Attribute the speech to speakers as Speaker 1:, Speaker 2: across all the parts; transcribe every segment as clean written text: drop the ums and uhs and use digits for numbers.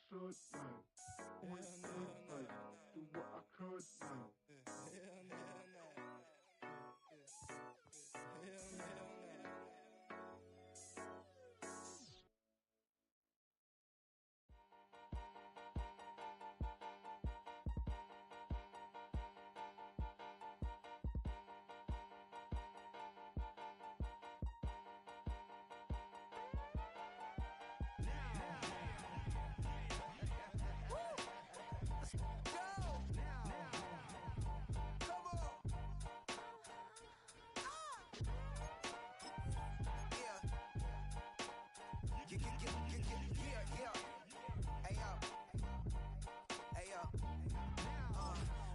Speaker 1: should do what I could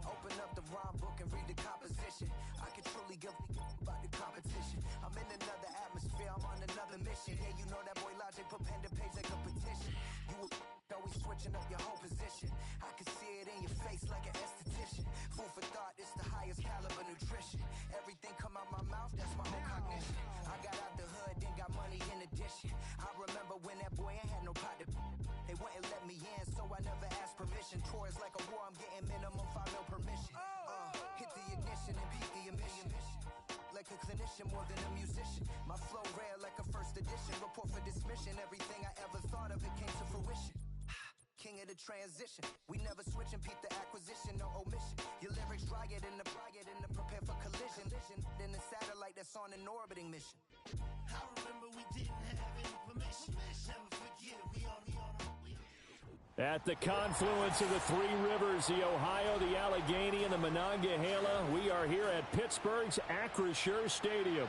Speaker 2: Open up the rhyme book and read the composition. I can truly give about the competition. I'm in another atmosphere, I'm on another mission. Yeah, you know that boy Logic put pen to page like a petition. You always switching up your whole position. I can see it in your face like an esthetician. Food for thought, it's the highest caliber nutrition. Everything come out my mouth, that's my whole cognition. I got out the hood, then got money in addition. I remember when that boy ain't had no pot to. They wouldn't let me in, so I never asked permission. Tours like a war, I'm getting minimum 5 mil permission. Hit the ignition and beat the emission. Like a clinician more than a musician. My flow rare like a first edition. Report for dismission. Everything I ever thought of, it came to fruition. King of the transition. We never switch and peep the acquisition, no omission. Your lyrics dry it in the prepare for collision. Then the satellite that's on an orbiting mission.
Speaker 3: I remember we didn't have any permission. Never forget we on the
Speaker 4: At the confluence of the three rivers, the Ohio, the Allegheny, and the Monongahela, we are here at Pittsburgh's Acrisure Stadium.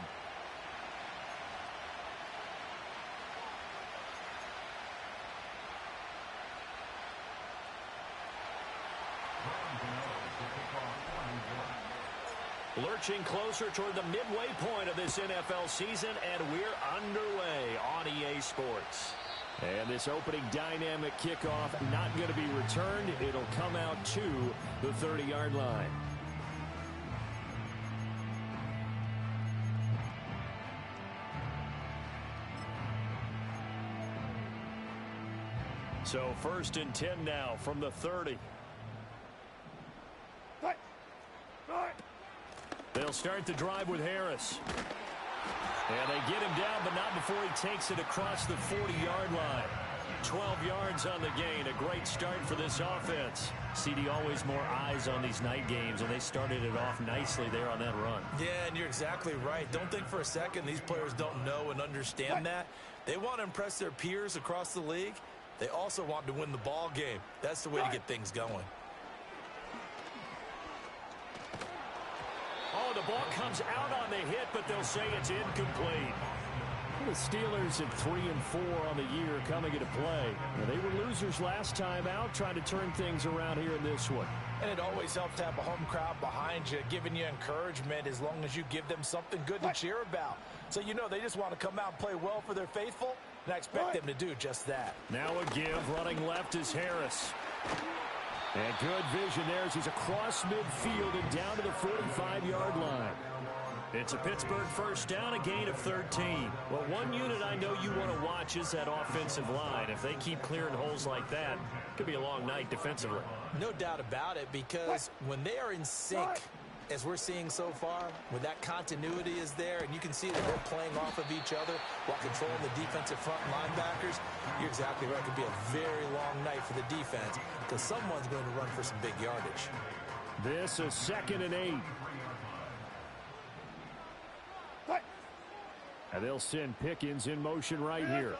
Speaker 4: Lurching closer toward the midway point of this NFL season, and we're underway on EA Sports. And this opening dynamic kickoff not going to be returned. It'll come out to the 30-yard line. So 1st and 10 now from the 30. They'll start the drive with Harris. And they get him down, but not before he takes it across the 40-yard line. 12 yards on the gain. A great start for this offense. CD, always more eyes on these night games, and they started it off nicely there on that run.
Speaker 5: Yeah, and you're exactly right. Don't think for a second these players don't know and understand that. They want to impress their peers across the league. They also want to win the ball game. That's the way to get things going.
Speaker 4: Oh, the ball comes out on the hit, but they'll say it's incomplete. The Steelers at 3-4 on the year coming into play. Now, they were losers last time out, trying to turn things around here in this one.
Speaker 5: And it always helps to have a home crowd behind you, giving you encouragement as long as you give them something good to cheer about. So you know they just want to come out and play well for their faithful, and I expect them to do just that.
Speaker 4: Now a give, running left is Harris. And good vision there as he's across midfield and down to the 45-yard line. It's a Pittsburgh first down, a gain of 13. Well, one unit I know you want to watch is that offensive line. If they keep clearing holes like that, it could be a long night defensively.
Speaker 5: No doubt about it, because when they are in sync, as we're seeing so far, when that continuity is there and you can see that they're playing off of each other while controlling the defensive front linebackers, you're exactly right. It could be a very long night for the defense because someone's going to run for some big yardage.
Speaker 4: This is 2nd and 8. And they'll send Pickens in motion right here.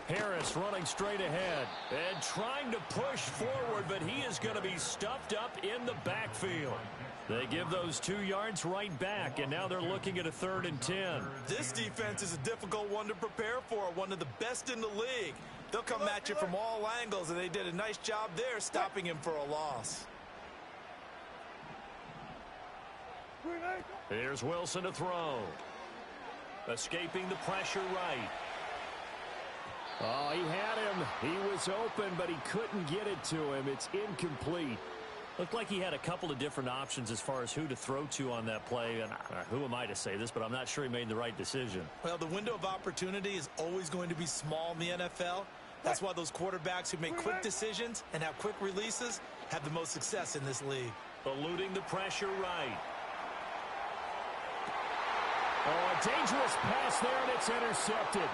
Speaker 4: Harris running straight ahead and trying to push forward, but he is going to be stuffed up in the backfield. They give those 2 yards right back, and now they're looking at a 3rd and 10.
Speaker 5: This defense is a difficult one to prepare for, one of the best in the league. They'll come at you from all angles, and they did a nice job there stopping him for a loss.
Speaker 4: Here's Wilson to throw. Escaping the pressure right. Oh, he had him. He was open, but he couldn't get it to him. It's incomplete. Looked like he had a couple of different options as far as who to throw to on that play. And who am I to say this, but I'm not sure he made the right decision.
Speaker 5: Well, the window of opportunity is always going to be small in the NFL. That's why those quarterbacks who make quick decisions and have quick releases have the most success in this league.
Speaker 4: Eluding the pressure right. Oh, a dangerous pass there, and it's intercepted.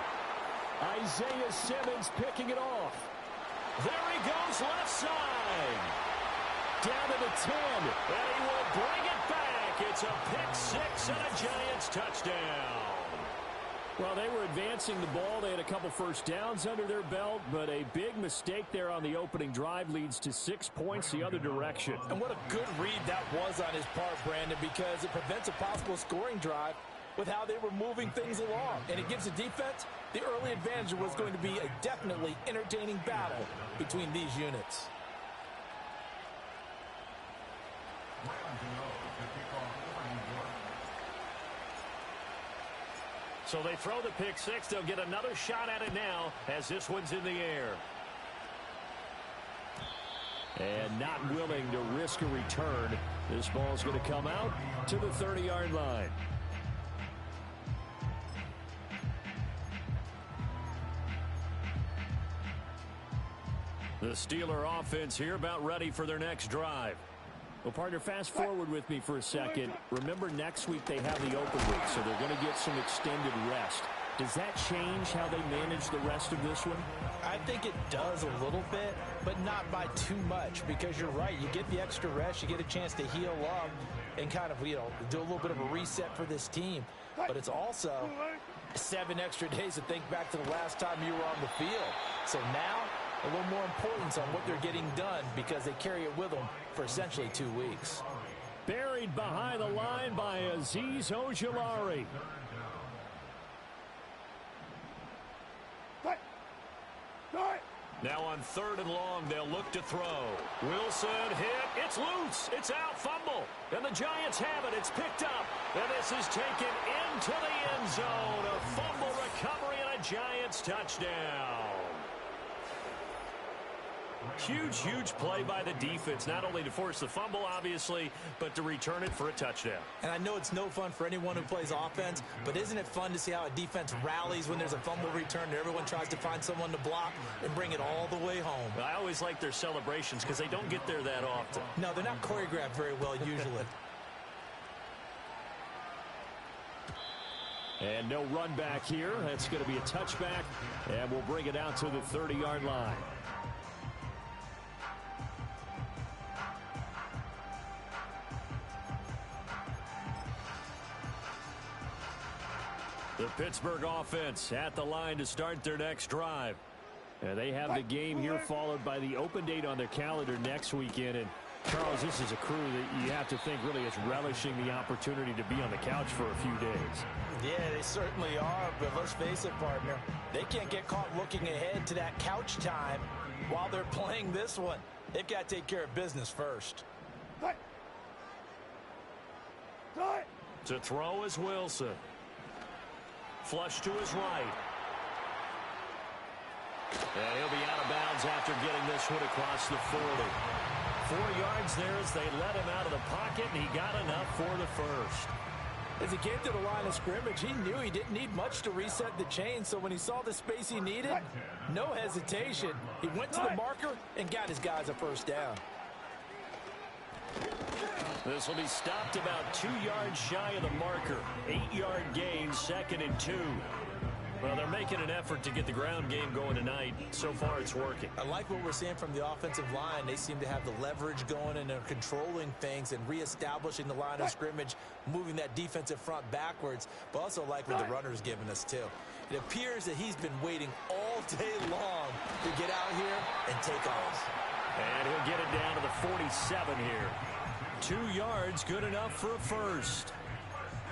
Speaker 4: Isaiah Simmons picking it off. There he goes, left side. Down to the 10, and he will bring it back. It's a pick six and a Giants touchdown. Well, they were advancing the ball. They had a couple first downs under their belt, but a big mistake there on the opening drive leads to 6 points the other direction.
Speaker 5: And what a good read that was on his part, Brandon, because it prevents a possible scoring drive with how they were moving things along. And it gives the defense the early advantage. Was going to be a definitely entertaining battle between these units.
Speaker 4: So they throw the pick six. They'll get another shot at it now as this one's in the air. And not willing to risk a return. This ball's going to come out to the 30-yard line. The Steeler offense here about ready for their next drive. Well, partner, fast forward with me for a second. Remember, next week they have the open week, so they're going to get some extended rest. Does that change how they manage the rest of this one?
Speaker 5: I think it does a little bit, but not by too much, because you're right. You get the extra rest. You get a chance to heal up and kind of, do a little bit of a reset for this team. But it's also 7 extra days to think back to the last time you were on the field. So now, a little more importance on what they're getting done because they carry it with them for essentially 2 weeks.
Speaker 4: Buried behind the line by Azeez Ojulari. Now on 3rd and long, they'll look to throw. Wilson hit. It's loose. It's out. Fumble. And the Giants have it. It's picked up. And this is taken into the end zone. A fumble recovery and a Giants touchdown. Huge, huge play by the defense, not only to force the fumble, obviously, but to return it for a touchdown.
Speaker 5: And I know it's no fun for anyone who plays offense, but isn't it fun to see how a defense rallies when there's a fumble return and everyone tries to find someone to block and bring it all the way home?
Speaker 4: I always like their celebrations because they don't get there that often.
Speaker 5: No, they're not choreographed very well usually.
Speaker 4: And no run back here. That's going to be a touchback, and we'll bring it out to the 30-yard line. The Pittsburgh offense at the line to start their next drive. And they have the game here followed by the open date on their calendar next weekend. And Charles, this is a crew that you have to think really is relishing the opportunity to be on the couch for a few days.
Speaker 5: Yeah, they certainly are, but let's face it, partner. They can't get caught looking ahead to that couch time while they're playing this one. They've got to take care of business first.
Speaker 4: To throw is Wilson. Flush to his right. And he'll be out of bounds after getting this one across the 40. 4 yards there as they let him out of the pocket, and he got enough for the first.
Speaker 5: As he came to the line of scrimmage, he knew he didn't need much to reset the chain, so when he saw the space he needed, no hesitation. He went to the marker and got his guys a first down.
Speaker 4: This will be stopped about 2 yards shy of the marker. 8-yard gain, 2nd and 2. Well, they're making an effort to get the ground game going tonight. So far, it's working.
Speaker 5: I like what we're seeing from the offensive line. They seem to have the leverage going, and they're controlling things and reestablishing the line of scrimmage, moving that defensive front backwards, but also like what the runner's giving us, too. It appears that he's been waiting all day long to get out here and take off.
Speaker 4: And he'll get it down to the 47 here. 2 yards, good enough for a first.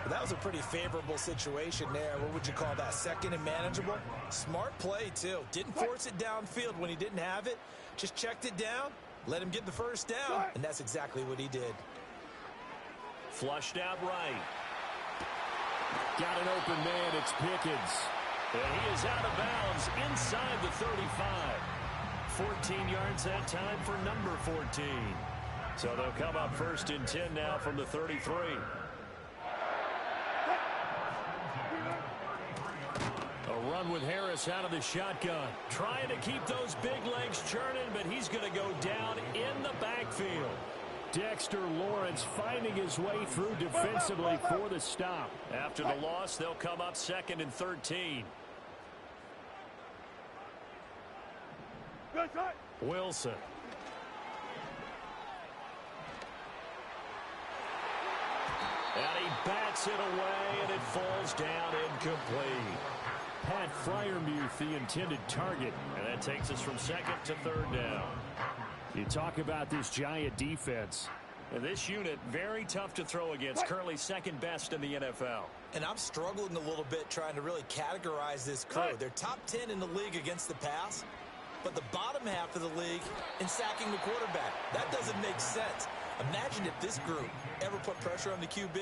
Speaker 5: Well, that was a pretty favorable situation there. What would you call that? 2nd and manageable? Smart play, too. Didn't force it downfield when he didn't have it. Just checked it down, let him get the first down, and that's exactly what he did.
Speaker 4: Flushed out right. Got an open man, it's Pickens. And he is out of bounds inside the 35. 14 yards that time for number 14. So they'll come up 1st and 10 now from the 33. A run with Harris out of the shotgun. Trying to keep those big legs churning, but he's going to go down in the backfield. Dexter Lawrence finding his way through defensively for the stop. After the loss, they'll come up 2nd and 13. Wilson. And he bats it away, and it falls down incomplete. Pat Freiermuth, the intended target. And that takes us from 2nd to 3rd down. You talk about this Giant defense. And this unit, very tough to throw against. Currently 2nd best in the NFL.
Speaker 5: And I'm struggling a little bit trying to really categorize this crew. They're top 10 in the league against the pass, but the bottom half of the league in sacking the quarterback. That doesn't make sense. Imagine if this group ever put pressure on the QB,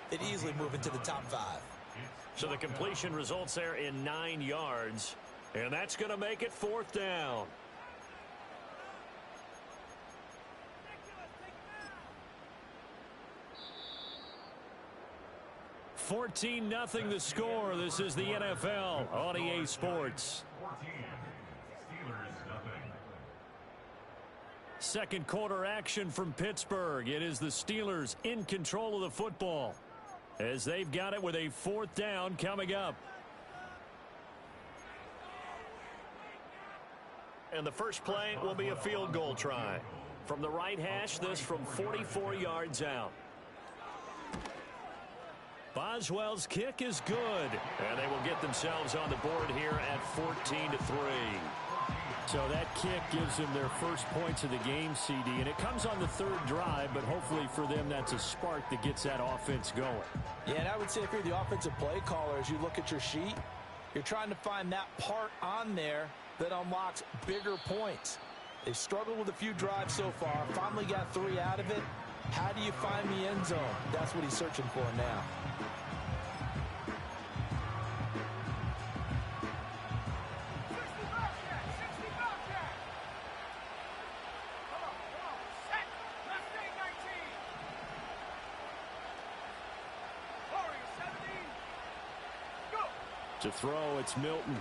Speaker 5: they'd easily move into the top 5.
Speaker 4: So the completion results there in 9 yards, and that's going to make it 4th down. 14-0 the score. This is the NFL on EA Sports.
Speaker 1: 14. Steelers nothing.
Speaker 4: Second quarter action from Pittsburgh. It is the Steelers in control of the football as they've got it with a 4th down coming up. And the first play will be a field goal try. From the right hash, this from 44 yards out. Boswell's kick is good, and they will get themselves on the board here at 14-3. So that kick gives them their first points of the game, CD, and it comes on the 3rd drive, but hopefully for them that's a spark that gets that offense going.
Speaker 5: Yeah, and I would say if you're the offensive play caller, as you look at your sheet, you're trying to find that part on there that unlocks bigger points. They've struggled with a few drives so far, finally got 3 out of it. How do you find the end zone? That's what he's searching for now.
Speaker 4: To throw, it's Milton.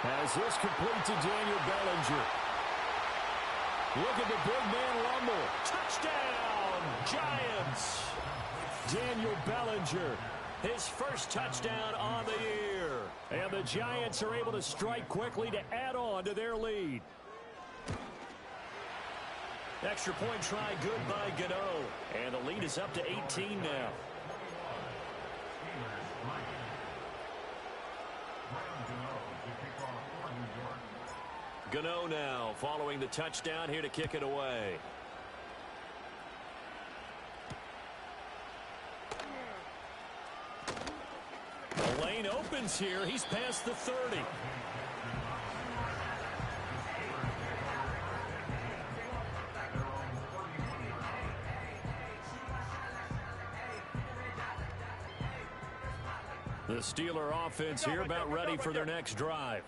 Speaker 4: As this complete to Daniel Bellinger. Look at the big man rumble. Touchdown, Giants. Daniel Bellinger, his first touchdown on the year. And the Giants are able to strike quickly to add on to their lead. Extra point try good by Gano. And the lead is up to 18 now. Gano now following the touchdown here to kick it away. The lane opens here. He's past the 30. The Steeler offense here about ready for their next drive.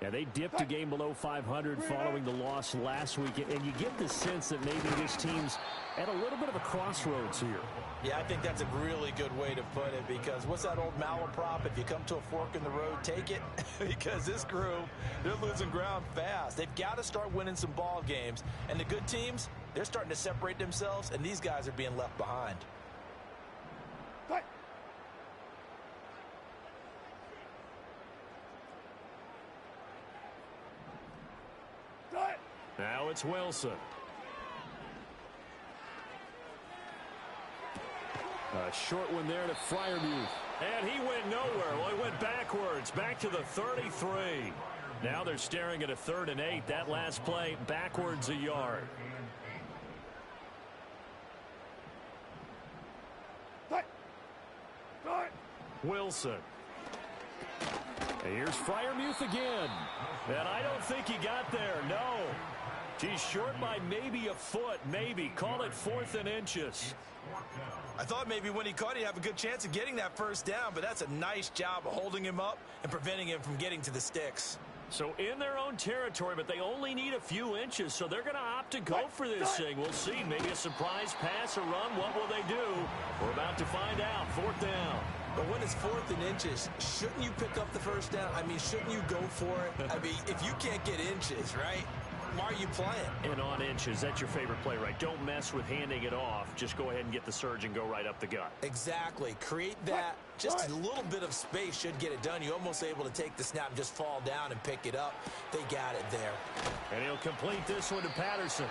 Speaker 4: Yeah, they dipped a game below 500 following the loss last week, and you get the sense that maybe this team's at a little bit of a crossroads here.
Speaker 5: Yeah, I think that's a really good way to put it, because what's that old malaprop? If you come to a fork in the road, take it. Because this group, they're losing ground fast. They've got to start winning some ball games. And the good teams, they're starting to separate themselves, and these guys are being left behind.
Speaker 4: Now it's Wilson. A short one there to Freiermuth. And he went nowhere. Well, he went backwards, back to the 33. Now they're staring at a 3rd and 8. That last play, backwards a yard. Wilson. And here's Freiermuth again. And I don't think he got there, no. He's short by maybe a foot, maybe. Call it 4th and inches.
Speaker 5: I thought maybe when he caught, he'd have a good chance of getting that first down, but that's a nice job of holding him up and preventing him from getting to the sticks.
Speaker 4: So in their own territory, but they only need a few inches, so they're going to opt to go for this thing. We'll see. Maybe a surprise pass or run. What will they do? We're about to find out. 4th down.
Speaker 5: But when it's 4th and inches, shouldn't you pick up the first down? I mean, shouldn't you go for it? I mean, if you can't get inches, right, why are you playing?
Speaker 4: And on inches, that's your favorite play, right? Don't mess with handing it off. Just go ahead and get the surge and go right up the gut.
Speaker 5: Exactly. Create that. Just a little bit of space should get it done. You're almost able to take the snap and just fall down and pick it up. They got it there.
Speaker 4: And he'll complete this one to Patterson.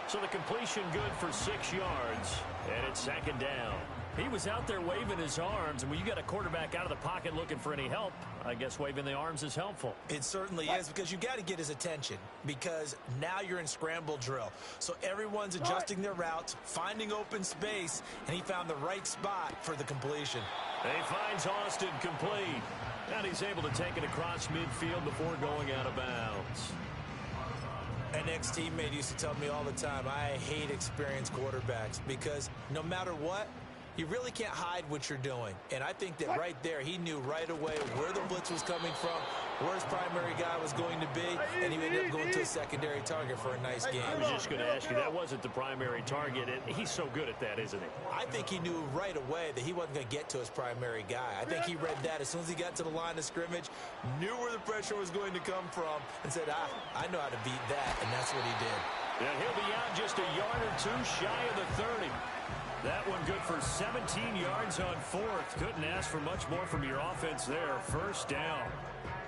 Speaker 4: So the completion good for 6 yards, and it's 2nd down. He was out there waving his arms, and when you got a quarterback out of the pocket looking for any help, I guess waving the arms is helpful.
Speaker 5: It certainly is, because you got to get his attention, because now you're in scramble drill. So everyone's adjusting their routes, finding open space, and he found the right spot for the completion.
Speaker 4: He finds Austin complete, and he's able to take it across midfield before going out of bounds.
Speaker 5: An ex-teammate used to tell me all the time, I hate experienced quarterbacks, because no matter what, you really can't hide what you're doing. And I think that right there, he knew right away where the blitz was coming from, where his primary guy was going to be, and he ended up going to a secondary target for a nice game.
Speaker 4: I was just going to ask you, that wasn't the primary target, and he's so good at that, isn't he?
Speaker 5: I think he knew right away that he wasn't going to get to his primary guy. I think he read that as soon as he got to the line of scrimmage, knew where the pressure was going to come from, and said, I know how to beat that, and that's what he did.
Speaker 4: And he'll be out just a yard or two shy of the 30. That one good for 17 yards on 4th. Couldn't ask for much more from your offense there. 1st down.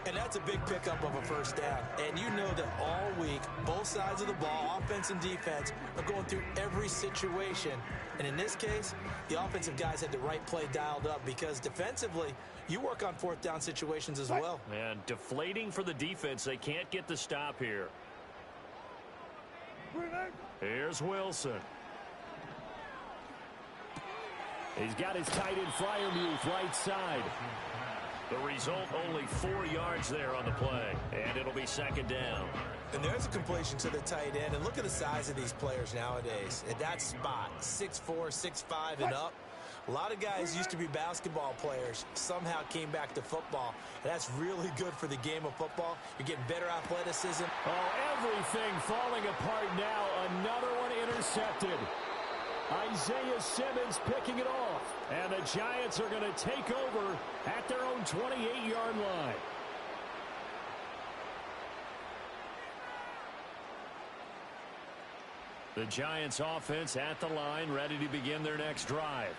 Speaker 5: And that's a big pickup of a 1st down. And you know that all week, both sides of the ball, offense and defense, are going through every situation. And in this case, the offensive guys had the right play dialed up, because defensively, you work on 4th down situations as well.
Speaker 4: And deflating for the defense. They can't get the stop here. Here's Wilson. He's got his tight end Freiermuth right side. The result, only 4 yards there on the play. And it'll be 2nd down.
Speaker 5: And there's a completion to the tight end. And look at the size of these players nowadays. At that spot, 6'4", 6'5", and up. A lot of guys used to be basketball players, somehow came back to football. And that's really good for the game of football. You're getting better athleticism.
Speaker 4: Oh, everything falling apart now. Another one intercepted. Isaiah Simmons picking it off. And the Giants are going to take over at their own 28-yard line. The Giants offense at the line, ready to begin their next drive.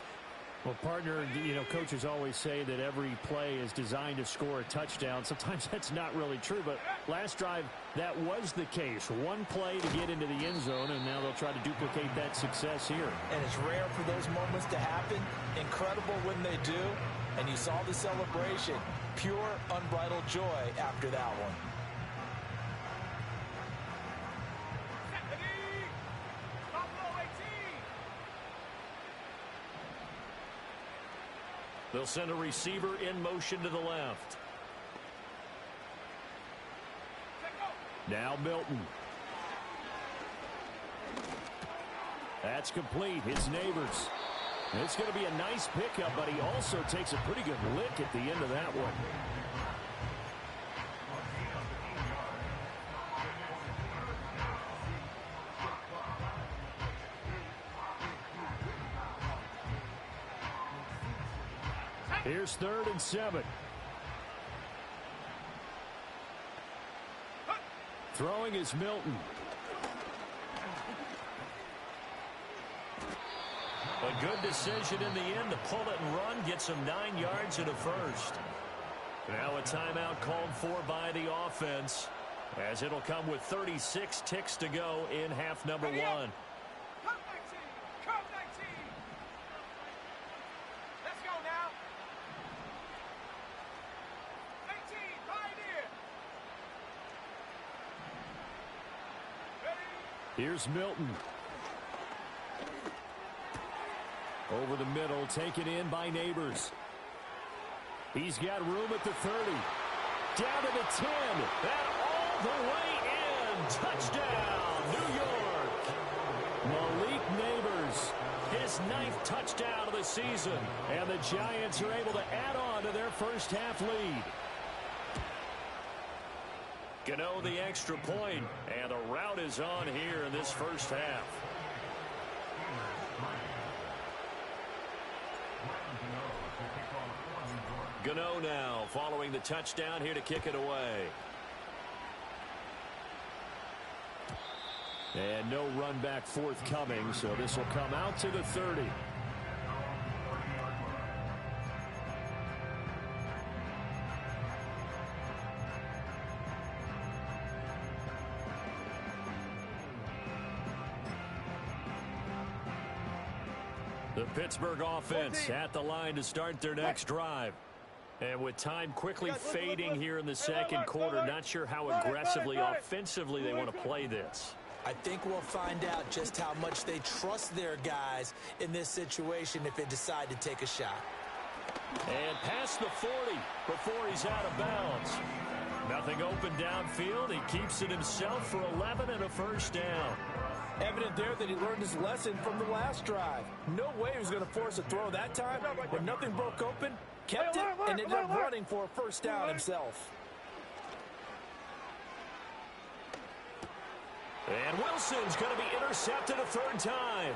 Speaker 4: Well, partner, you know, coaches always say that every play is designed to score a touchdown. Sometimes that's not really true, but last drive, that was the case. One play to get into the end zone, and now they'll try to duplicate that success here.
Speaker 5: And it's rare for those moments to happen. Incredible when they do. And you saw the celebration. Pure, unbridled joy after that one.
Speaker 4: They'll send a receiver in motion to the left. Now Milton. That's complete. His Neighbors. It's going to be a nice pickup, but he also takes a pretty good lick at the end of that one. Here's 3rd and 7. Throwing is Milton. A good decision in the end to pull it and run, get some 9 yards and a first. Now a timeout called for by the offense, as it'll come with 36 ticks to go in half number 1. Here's Milton. Over the middle, taken in by Neighbors. He's got room at the 30. Down to the 10. That all the way in. Touchdown, New York. Malik Neighbors, his 9th touchdown of the season. And the Giants are able to add on to their first half lead. Gano the extra point, and the route is on here in this first half. Gano now following the touchdown here to kick it away. And no run back forthcoming, so this will come out to the 30. The Pittsburgh offense at the line to start their next drive. And with time quickly fading here in the second quarter, not sure how aggressively, offensively they want to play this.
Speaker 5: I think we'll find out just how much they trust their guys in this situation if they decide to take a shot.
Speaker 4: And past the 40 before he's out of bounds. Nothing open downfield. He keeps it himself for 11 and a first down.
Speaker 5: Evident there that he learned his lesson from the last drive. No way he was going to force a throw that time. When nothing broke open, kept it, and ended up running for a first down himself.
Speaker 4: And Wilson's going to be intercepted a third time.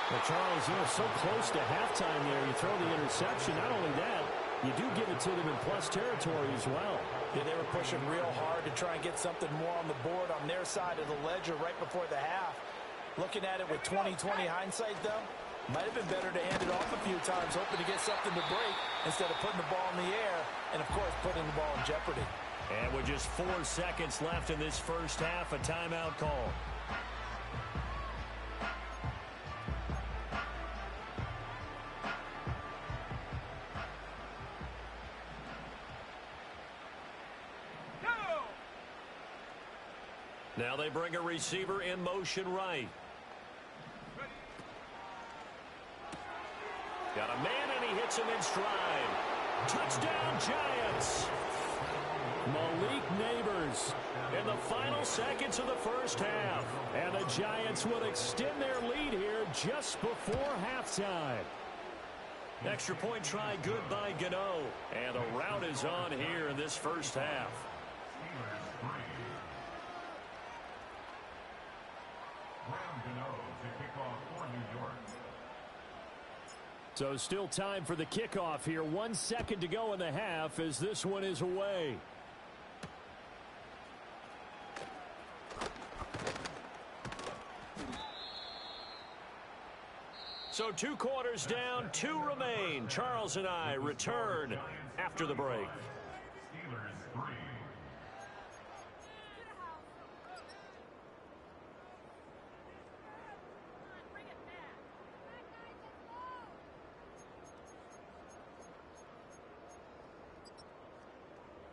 Speaker 6: Well, Charles, so close to halftime there. You throw the interception. Not only that, you do give it to them in plus territory as well.
Speaker 5: Yeah, they were pushing real hard to try and get something more on the board on their side of the ledger right before the half. Looking at it with 20/20 hindsight, though, might have been better to hand it off a few times, hoping to get something to break instead of putting the ball in the air and, of course, putting the ball in jeopardy.
Speaker 4: And with just 4 seconds left in this first half, a timeout call. Now they bring a receiver in motion right. Got a man, and he hits him in stride. Touchdown, Giants!
Speaker 6: Malik Neighbors
Speaker 4: In the final seconds of the first half.
Speaker 6: And the Giants will extend their lead here just before halftime.
Speaker 4: Extra point try good by Gano. And the rout is on here in this first half.
Speaker 1: Steelers 3. Graham Gano to kick off for New York.
Speaker 6: So still time for the kickoff here. 1 second to go in the half as this one is away.
Speaker 4: So 2 quarters down, 2 remain. Charles and I return after the break.
Speaker 1: Steelers 3.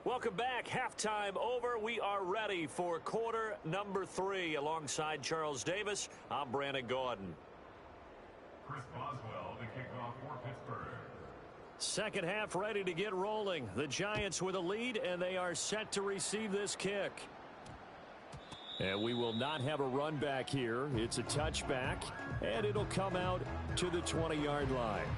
Speaker 4: Welcome back. Halftime over. We are ready for quarter number 3. Alongside Charles Davis, I'm Brandon Gaudin.
Speaker 1: Chris Boswell to kick off for Pittsburgh.
Speaker 6: Second half ready to get rolling. The Giants with a lead, and they are set to receive this kick. And we will not have a run back here. It's a touchback, and it'll come out to the 20-yard line.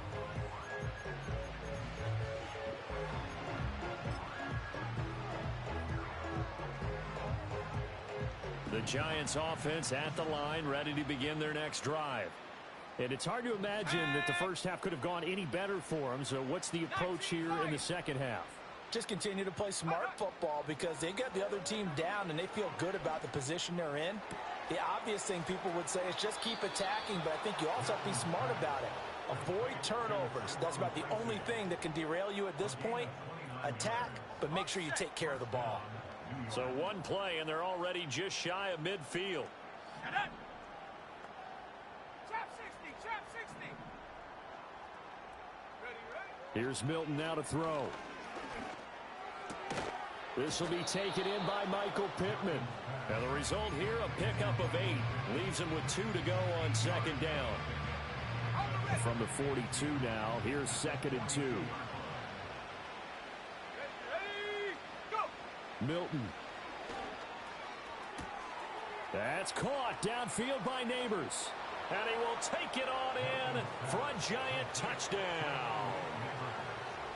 Speaker 6: The Giants offense at the line, ready to begin their next drive. And it's hard to imagine that the first half could have gone any better for them. So what's the approach here in the second half?
Speaker 5: Just continue to play smart football because they got the other team down and they feel good about the position they're in. The obvious thing people would say is just keep attacking, but I think you also have to be smart about it. Avoid turnovers. That's about the only thing that can derail you at this point. Attack, but make sure you take care of the ball.
Speaker 4: So 1 play, and they're already just shy of midfield.
Speaker 6: Here's Milton now to throw. This will be taken in by Michael Pittman.
Speaker 4: And the result here, a pickup of 8. Leaves him with 2 to go on second down.
Speaker 6: From the 42 now, here's 2nd and 2. Milton. That's caught downfield by Neighbors.
Speaker 4: And he will take it on in for a Giant touchdown.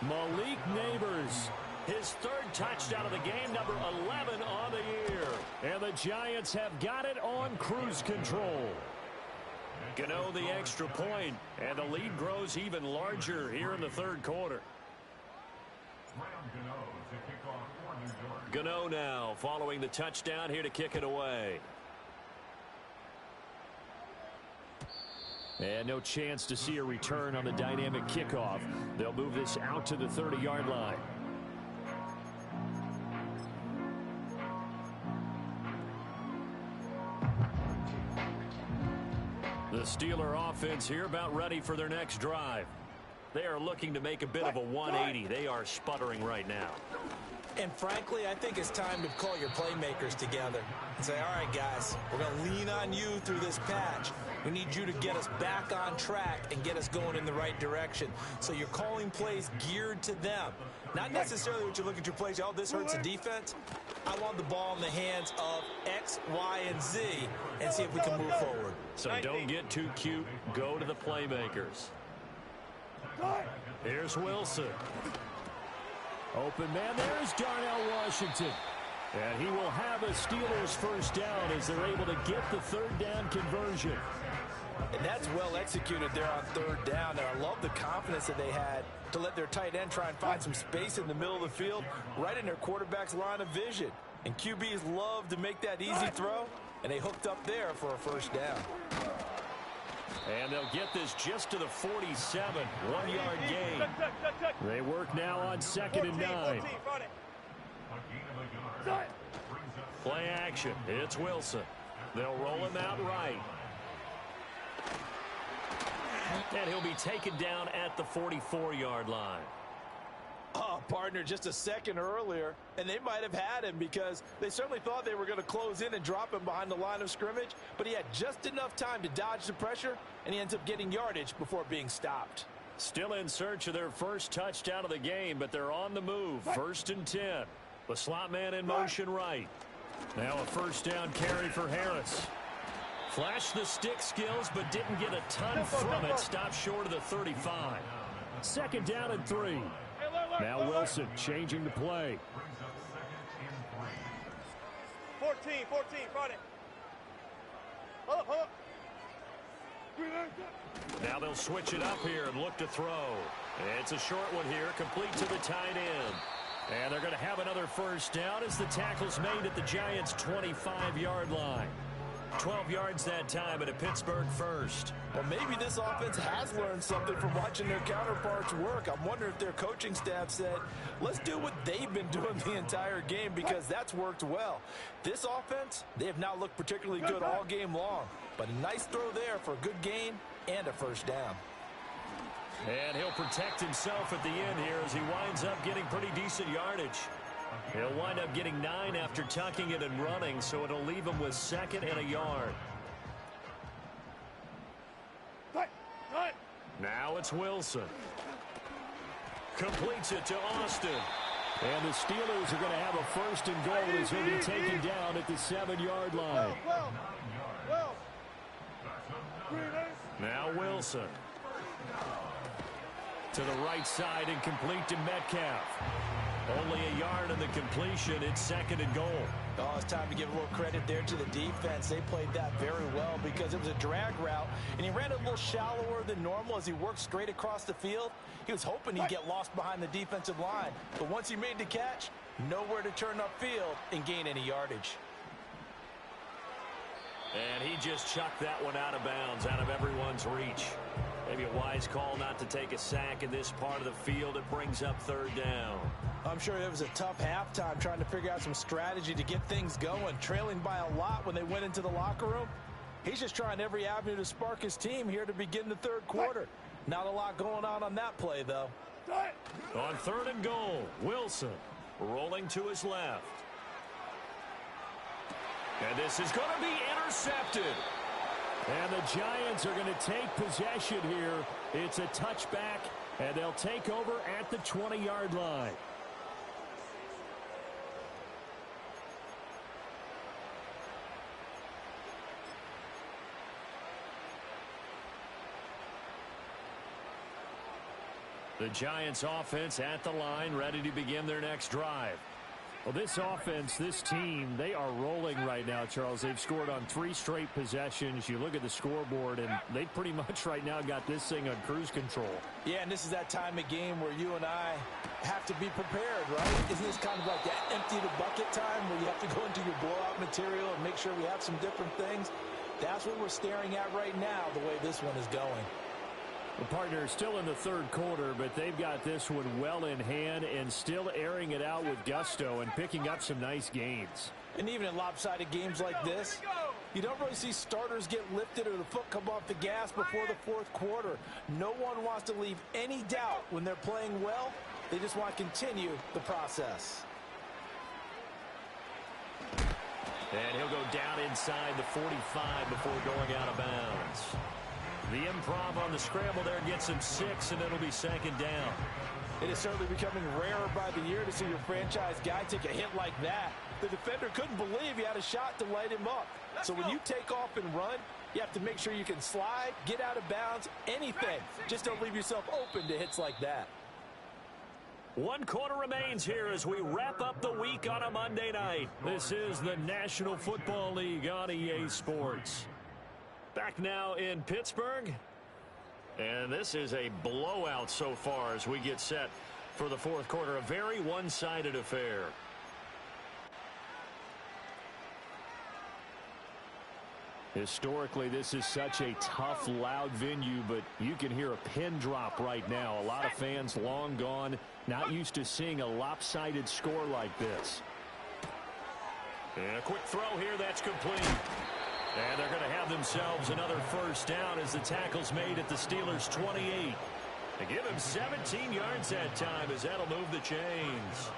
Speaker 6: Malik Neighbors.
Speaker 4: His 3rd touchdown of the game, number 11 on the year.
Speaker 6: And the Giants have got it on cruise control. Gano the extra point, and the lead grows even larger here in the third quarter. Gano now following the touchdown here to kick it away. And no chance to see a return on the dynamic kickoff. They'll move this out to the 30-yard line. The Steeler offense here about ready for their next drive. They are looking to make a bit of a 180. They are sputtering right now.
Speaker 5: And frankly, I think it's time to call your playmakers together and say, all right, guys, we're going to lean on you through this patch. We need you to get us back on track and get us going in the right direction. So you're calling plays geared to them. Not necessarily what you look at your plays, oh, this hurts the defense. I want the ball in the hands of X, Y, and Z and see if we can move forward.
Speaker 6: So don't get too cute. Go to the playmakers. Here's Wilson. Open man, there's Darnell Washington. And he will have a Steelers first down as they're able to get the third down conversion.
Speaker 5: And that's well executed there on third down. And I love the confidence that they had to let their tight end try and find some space in the middle of the field, right in their quarterback's line of vision. And QBs love to make that easy throw, and they hooked up there for a first down.
Speaker 6: And they'll get this just to the 47, 1-yard gain. They work now on 2nd and 9. Play action. It's Wilson. They'll roll him out right. And he'll be taken down at the 44-yard line.
Speaker 5: Oh, partner, just a second earlier, and they might have had him because they certainly thought they were going to close in and drop him behind the line of scrimmage, but he had just enough time to dodge the pressure, and he ends up getting yardage before being stopped.
Speaker 6: Still in search of their first touchdown of the game, but they're on the move. 1st and 10. The slot man in motion right. Now a first down carry for Harris. Flashed the stick skills, but didn't get a ton from it. Stopped short of the 35. 2nd down and 3. Now Wilson changing the play.
Speaker 7: 14, front it. Hold up.
Speaker 6: Now they'll switch it up here and look to throw. It's a short one here, complete to the tight end. And they're going to have another first down as the tackle's made at the Giants' 25-yard line. 12 yards that time and a Pittsburgh first.
Speaker 5: Well, maybe this offense has learned something from watching their counterparts work. I'm wondering if their coaching staff said, let's do what they've been doing the entire game because that's worked well. This offense, they have not looked particularly good all game long. But a nice throw there for a good gain and a first down.
Speaker 6: And he'll protect himself at the end here as he winds up getting pretty decent yardage. He'll wind up getting 9 after tucking it and running, so it'll leave him with 2nd and a yard. Now it's Wilson. Completes it to Austin. And the Steelers are going to have a 1st and goal as he'll be taken down at the 7-yard line. Now Wilson. To the right side and complete to Metcalf. Only a yard in the completion. It's 2nd and goal.
Speaker 5: Oh, it's time to give a little credit there to the defense. They played that very well because it was a drag route, and he ran a little shallower than normal as he worked straight across the field. He was hoping he'd get lost behind the defensive line, but once he made the catch, nowhere to turn upfield and gain any yardage.
Speaker 6: And he just chucked that one out of bounds, out of everyone's reach. Maybe a wise call not to take a sack in this part of the field. It brings up 3rd down.
Speaker 5: I'm sure it was a tough halftime trying to figure out some strategy to get things going, trailing by a lot when they went into the locker room. He's just trying every avenue to spark his team here to begin the third quarter. Not a lot going on that play, though.
Speaker 6: On 3rd and goal, Wilson rolling to his left. And this is going to be intercepted. And the Giants are going to take possession here. It's a touchback, and they'll take over at the 20-yard line. The Giants offense at the line, ready to begin their next drive. Well, this offense, this team, they are rolling right now, Charles. They've scored on 3 straight possessions. You look at the scoreboard, and they pretty much right now got this thing on cruise control.
Speaker 5: Yeah, and this is that time of game where you and I have to be prepared, right? Isn't this kind of like that empty the bucket time where you have to go into your blowout material and make sure we have some different things? That's what we're staring at right now, the way this one is going.
Speaker 6: The partner is still in the third quarter, but they've got this one well in hand and still airing it out with gusto and picking up some nice gains.
Speaker 5: And even in lopsided games like this, you don't really see starters get lifted or the foot come off the gas before the fourth quarter. No one wants to leave any doubt when they're playing well. They just want to continue the process.
Speaker 6: And he'll go down inside the 45 before going out of bounds. The improv on the scramble there gets him 6, and it'll be second down.
Speaker 5: It is certainly becoming rarer by the year to see your franchise guy take a hit like that. The defender couldn't believe he had a shot to light him up. So when you take off and run, you have to make sure you can slide, get out of bounds, anything. Just don't leave yourself open to hits like that.
Speaker 6: 1 quarter remains here as we wrap up the week on a Monday night. This is the National Football League on EA Sports. Back now in Pittsburgh, and this is a blowout so far as we get set for the fourth quarter. A very one-sided affair. Historically, this is such a tough, loud venue, but you can hear a pin drop right now. A lot of fans long gone, not used to seeing a lopsided score like this. And a quick throw here, that's complete. And they're going to have themselves another first down as the tackle's made at the Steelers' 28. They give him 17 yards that time as that'll move the chains.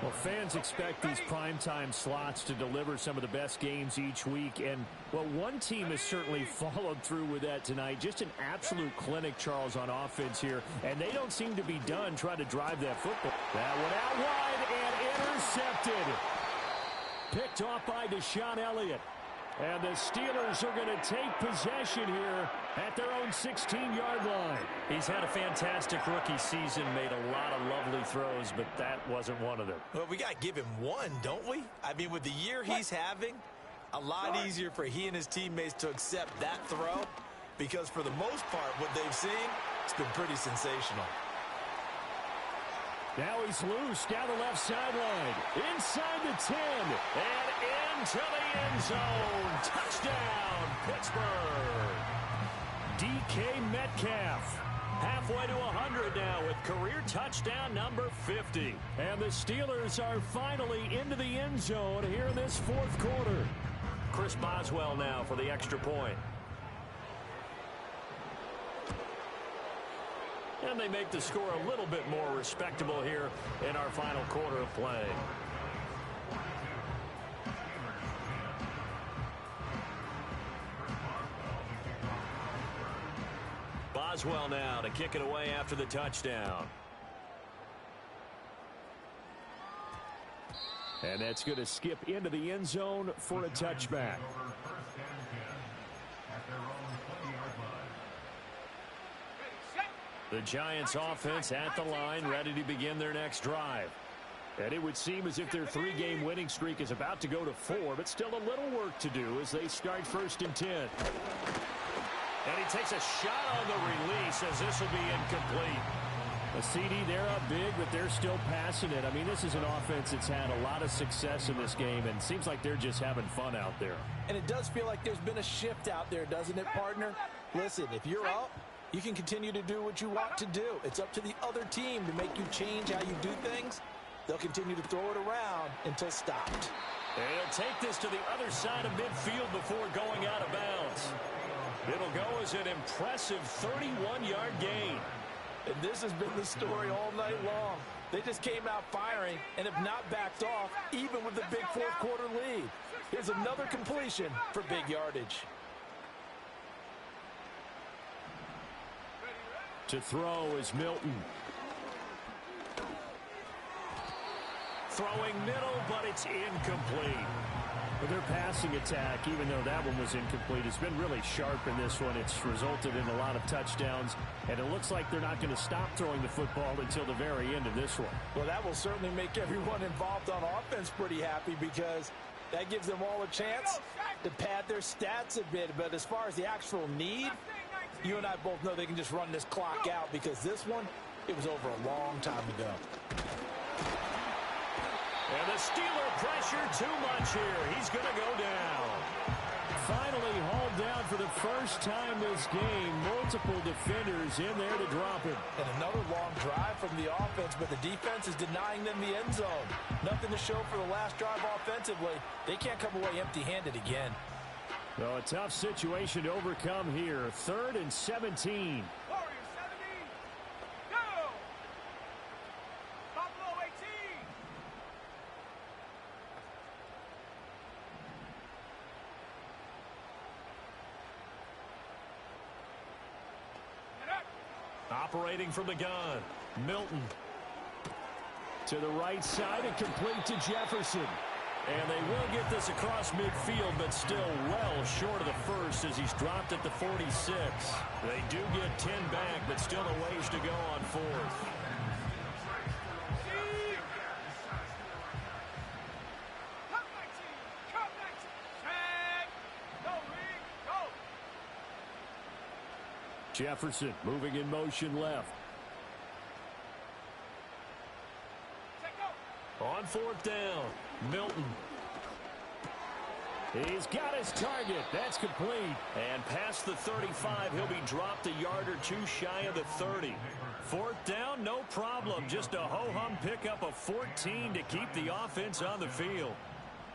Speaker 6: Well, fans expect these primetime slots to deliver some of the best games each week. And, well, one team has certainly followed through with that tonight. Just an absolute clinic, Charles, on offense here. And they don't seem to be done trying to drive that football. That one out wide and intercepted. Picked off by Deshaun Elliott. And the Steelers are going to take possession here at their own 16-yard line. He's had a fantastic rookie season, made a lot of lovely throws, but that wasn't one of them.
Speaker 5: Well, we got to give him one, don't we? I mean, with the year he's having, a lot easier for he and his teammates to accept that throw because for the most part, what they've seen, it's been pretty sensational.
Speaker 6: Now he's loose down the left sideline, inside the 10, and into the end zone. Touchdown, Pittsburgh. DK Metcalf, halfway to 100 now with career touchdown number 50. And the Steelers are finally into the end zone here in this fourth quarter. Chris Boswell now for the extra point. And they make the score a little bit more respectable here in our final quarter of play. Boswell now to kick it away after the touchdown. And that's going to skip into the end zone for a touchback. The Giants offense at the line, ready to begin their next drive. And it would seem as if their 3-game winning streak is about to go to 4, but still a little work to do as they start 1st and 10. And he takes a shot on the release as this will be incomplete. A CD, they're up big, but they're still passing it. I mean, this is an offense that's had a lot of success in this game, and it seems like they're just having fun out there.
Speaker 5: And it does feel like there's been a shift out there, doesn't it, partner? Listen, if you're up, you can continue to do what you want to do. It's up to the other team to make you change how you do things. They'll continue to throw it around until stopped.
Speaker 6: And he'll take this to the other side of midfield before going out of bounds. It'll go as an impressive 31-yard gain.
Speaker 5: And this has been the story all night long. They just came out firing and have not backed off, even with the big fourth quarter lead. Here's another completion for big yardage.
Speaker 6: To throw is Milton. Throwing middle, but it's incomplete. But their passing attack, even though that one was incomplete, has been really sharp in this one. It's resulted in a lot of touchdowns, and it looks like they're not going to stop throwing the football until the very end of this one.
Speaker 5: Well, that will certainly make everyone involved on offense pretty happy because that gives them all a chance to pad their stats a bit. But as far as the actual need, you and I both know they can just run this clock out because this one, it was over a long time ago.
Speaker 6: And the Steeler pressure too much here. He's going to go down. Finally hauled down for the first time this game. Multiple defenders in there to drop him.
Speaker 5: And another long drive from the offense, but the defense is denying them the end zone. Nothing to show for the last drive offensively. They can't come away empty-handed again.
Speaker 6: Well, a tough situation to overcome here. 3rd and 17.
Speaker 7: Warriors 17. Go! Buffalo 18.
Speaker 6: Operating from the gun, Milton. To the right side and complete to Jefferson. And they will get this across midfield, but still well short of the first as he's dropped at the 46. They do get 10 back, but still a ways to go on 4th. Jefferson moving in motion left. On 4th down, Milton. He's got his target. That's complete. And past the 35, he'll be dropped a yard or two shy of the 30. 4th down, no problem. Just a ho-hum pickup of 14 to keep the offense on the field.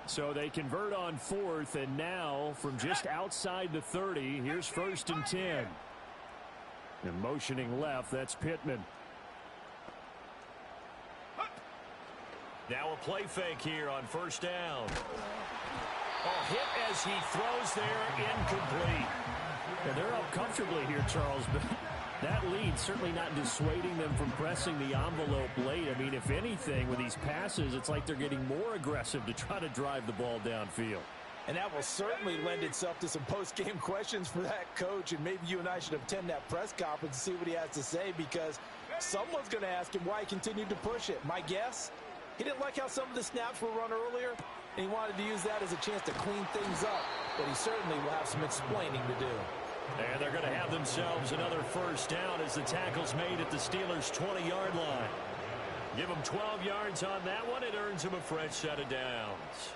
Speaker 6: So they convert on 4th, and now from just outside the 30, here's 1st and 10. And motioning left, that's Pittman. Now a play fake here on 1st down. A hit as he throws there, incomplete. And they're up comfortably here, Charles, but that lead certainly not dissuading them from pressing the envelope late. I mean, if anything, with these passes, it's like they're getting more aggressive to try to drive the ball downfield.
Speaker 5: And that will certainly lend itself to some post-game questions for that coach, and maybe you and I should attend that press conference and see what he has to say, because someone's going to ask him why he continued to push it. My guess, he didn't like how some of the snaps were run earlier, and he wanted to use that as a chance to clean things up, but he certainly will have some explaining to do.
Speaker 6: And they're going to have themselves another 1st down as the tackle's made at the Steelers' 20-yard line. Give them 12 yards on that one. It earns them a fresh set of downs.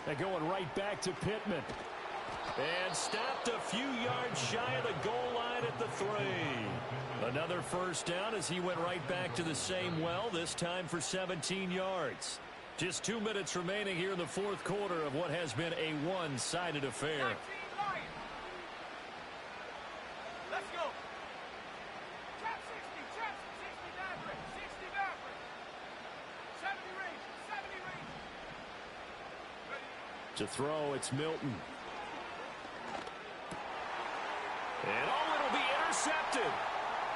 Speaker 6: They're going right back to Pittman. And stopped a few yards shy of the goal line at the 3. Another 1st down as he went right back to the same well, this time for 17 yards. Just 2 minutes remaining here in the 4th quarter of what has been a one-sided affair.
Speaker 7: Let's go. Trap 60, trap 60 Maverick, 60 Maverick. 70 range, 70 range.
Speaker 6: To throw, it's Milton. And it'll be intercepted.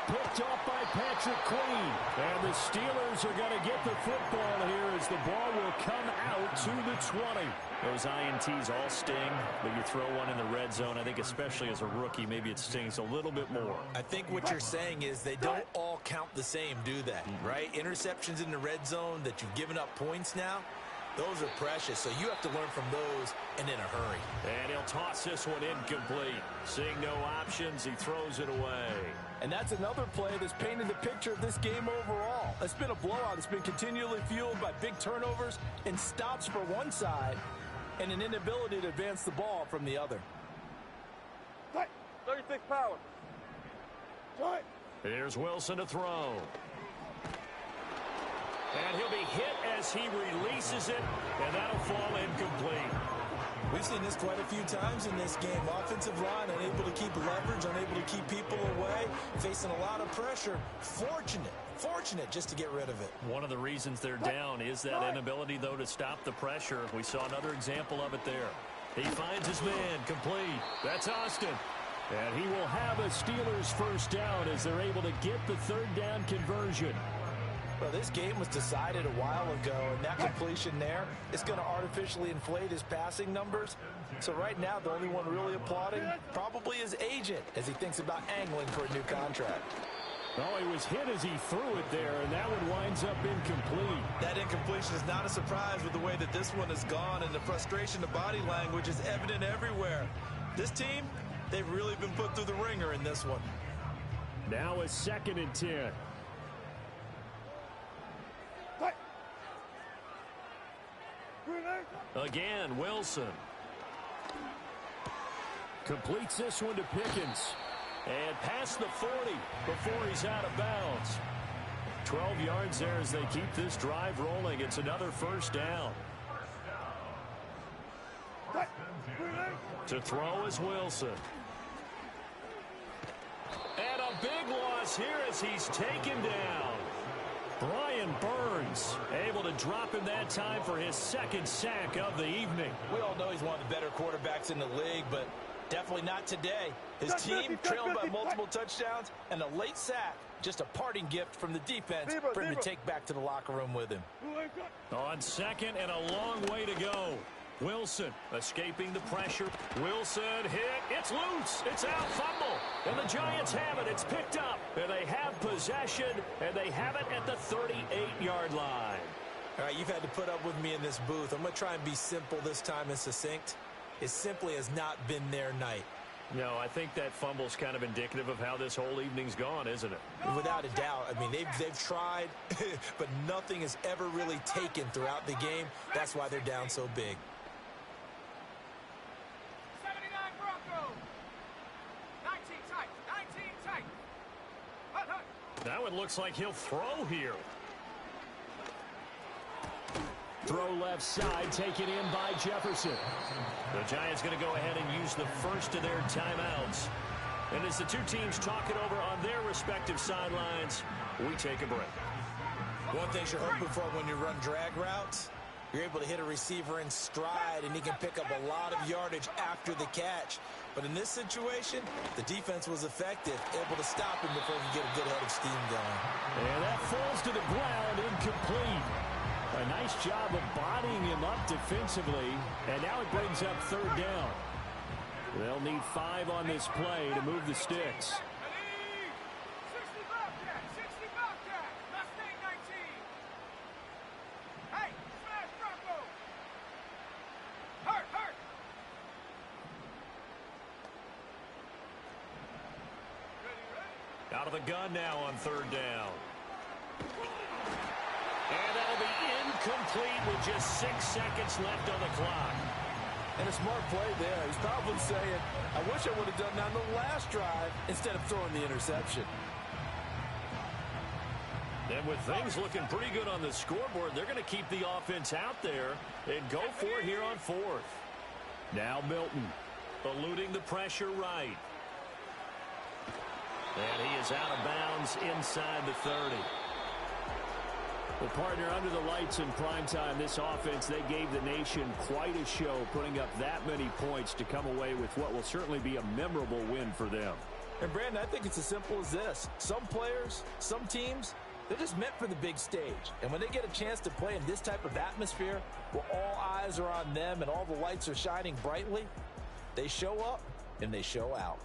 Speaker 6: Picked off by Patrick Queen. And the Steelers are going to get the football here as the ball will come out to the 20. Those INTs all sting, but you throw one in the red zone, I think especially as a rookie, maybe it stings a little bit more.
Speaker 5: I think what you're saying is they don't all count the same, do they? Right? Interceptions in the red zone that you've given up points now, those are precious, so you have to learn from those and in a hurry.
Speaker 6: And he'll toss this one incomplete. Seeing no options, he throws it away.
Speaker 5: And that's another play that's painted the picture of this game overall. It's been a blowout. It's been continually fueled by big turnovers and stops for one side and an inability to advance the ball from the other.
Speaker 7: 36 power.
Speaker 6: Here's Wilson to throw. And he'll be hit as he releases it, and that'll fall incomplete.
Speaker 5: We've seen this quite a few times in this game. Offensive line unable to keep leverage, unable to keep people away, facing a lot of pressure. Fortunate just to get rid of it.
Speaker 6: One of the reasons they're down is that inability, though, to stop the pressure. We saw another example of it there. He finds his man, complete. That's Austin. And he will have a Steelers 1st down as they're able to get the 3rd down conversion.
Speaker 5: Well, this game was decided a while ago, and that completion there is going to artificially inflate his passing numbers. So right now, the only one really applauding probably his agent as he thinks about angling for a new contract.
Speaker 6: Oh, he was hit as he threw it there, and that one winds up incomplete.
Speaker 5: That incompletion is not a surprise with the way that this one has gone, and the frustration, the body language is evident everywhere. This team, they've really been put through the ringer in this one.
Speaker 6: Now a 2nd and 10. Again, Wilson. Completes this one to Pickens. And past the 40 before he's out of bounds. 12 yards there as they keep this drive rolling. It's another 1st down. To throw is Wilson. And a big loss here as he's taken down. Brian Burns able to drop him that time for his 2nd sack of the evening.
Speaker 5: We all know he's one of the better quarterbacks in the league, but definitely not today. His team trailed by multiple touchdowns, and a late sack, just a parting gift from the defense for him to take back to the locker room with him.
Speaker 6: On 2nd and a long way to go. Wilson escaping the pressure. Wilson hit. It's loose. It's out. Fumble. And the Giants have it. It's picked up. And they have possession. And they have it at the 38-yard line.
Speaker 5: All right, you've had to put up with me in this booth. I'm going to try and be simple this time and succinct. It simply has not been their night.
Speaker 6: No, I think that fumble's kind of indicative of how this whole evening's gone, isn't it?
Speaker 5: Without a doubt. I mean, they've tried, but nothing has ever really taken throughout the game. That's why they're down so big.
Speaker 7: 79 Broncos. 19 tight. 19 tight. Hut, hut.
Speaker 6: That one looks like he'll throw here. Throw left side, taken in by Jefferson. The Giants going to go ahead and use the first of their timeouts. And as the two teams talk it over on their respective sidelines, we take a break.
Speaker 5: One thing you're hoping for when you run drag routes, you're able to hit a receiver in stride, and he can pick up a lot of yardage after the catch. But in this situation, the defense was effective, able to stop him before he could get a good head of steam going.
Speaker 6: And that falls to the ground, incomplete. A nice job of bodying him up defensively, and now it brings up 3rd down. They'll need 5 on this play to move the sticks.
Speaker 7: 60 Bobcat. 60 Bobcat. Mustang 19. Hey, smash Bronco. Hurt, hurt. Ready.
Speaker 6: Out of the gun now on 3rd down. And that'll be incomplete with just 6 seconds left on the clock.
Speaker 5: And a smart play there. He's probably saying, I wish I would have done that on the last drive instead of throwing the interception.
Speaker 6: And with things looking pretty good on the scoreboard, they're going to keep the offense out there and go for it here on 4th. Now Milton eluding the pressure right. And he is out of bounds inside the 30. Well, partner, under the lights in primetime, this offense, they gave the nation quite a show, putting up that many points to come away with what will certainly be a memorable win for them.
Speaker 5: And, Brandon, I think it's as simple as this. Some players, some teams, they're just meant for the big stage. And when they get a chance to play in this type of atmosphere, where all eyes are on them and all the lights are shining brightly, they show up and they show out.